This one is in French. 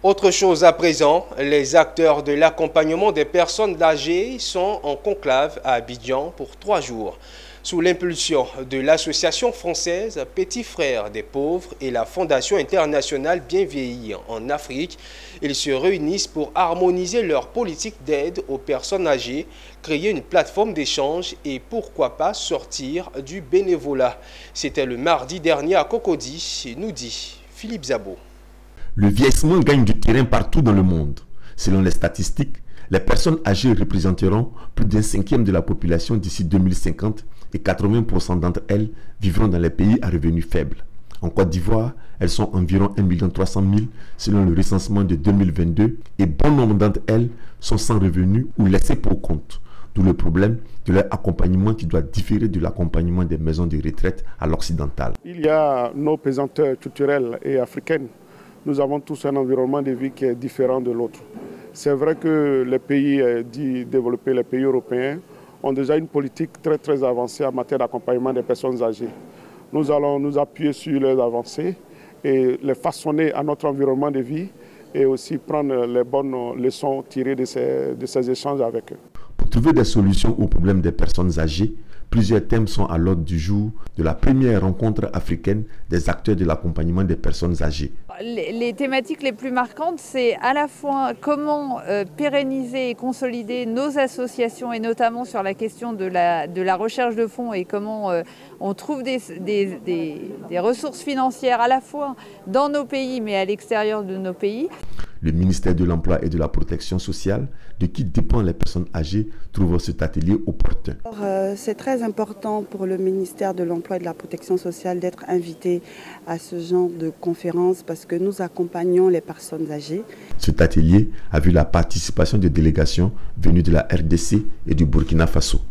Autre chose à présent, les acteurs de l'accompagnement des personnes âgées sont en conclave à Abidjan pour 3 jours. Sous l'impulsion de l'association française Petits Frères des Pauvres et la Fondation internationale Bien Vieillir en Afrique, ils se réunissent pour harmoniser leur politique d'aide aux personnes âgées, créer une plateforme d'échange et pourquoi pas sortir du bénévolat. C'était le mardi dernier à Cocody, nous dit Philippe Zabo. Le vieillissement gagne du terrain partout dans le monde. Selon les statistiques, les personnes âgées représenteront plus d'un cinquième de la population d'ici 2050 et 80% d'entre elles vivront dans les pays à revenus faibles. En Côte d'Ivoire, elles sont environ 1 300 000 selon le recensement de 2022 et bon nombre d'entre elles sont sans revenus ou laissées pour compte. D'où le problème de leur accompagnement qui doit différer de l'accompagnement des maisons de retraite à l'occidental. Il y a nos pesanteurs culturelles et africaines. Nous avons tous un environnement de vie qui est différent de l'autre. C'est vrai que les pays dits développés, les pays européens, ont déjà une politique très avancée en matière d'accompagnement des personnes âgées. Nous allons nous appuyer sur leurs avancées et les façonner à notre environnement de vie et aussi prendre les bonnes leçons tirées de ces échanges avec eux. Pour trouver des solutions aux problèmes des personnes âgées, plusieurs thèmes sont à l'ordre du jour de la première rencontre africaine des acteurs de l'accompagnement des personnes âgées. Les thématiques les plus marquantes, c'est à la fois comment pérenniser et consolider nos associations et notamment sur la question de la recherche de fonds et comment on trouve des ressources financières à la fois dans nos pays mais à l'extérieur de nos pays. Le ministère de l'Emploi et de la Protection sociale, de qui dépendent les personnes âgées, trouve cet atelier opportun. C'est très important pour le ministère de l'Emploi et de la Protection sociale d'être invité à ce genre de conférence parce que nous accompagnons les personnes âgées. Cet atelier a vu la participation de délégations venues de la RDC et du Burkina Faso.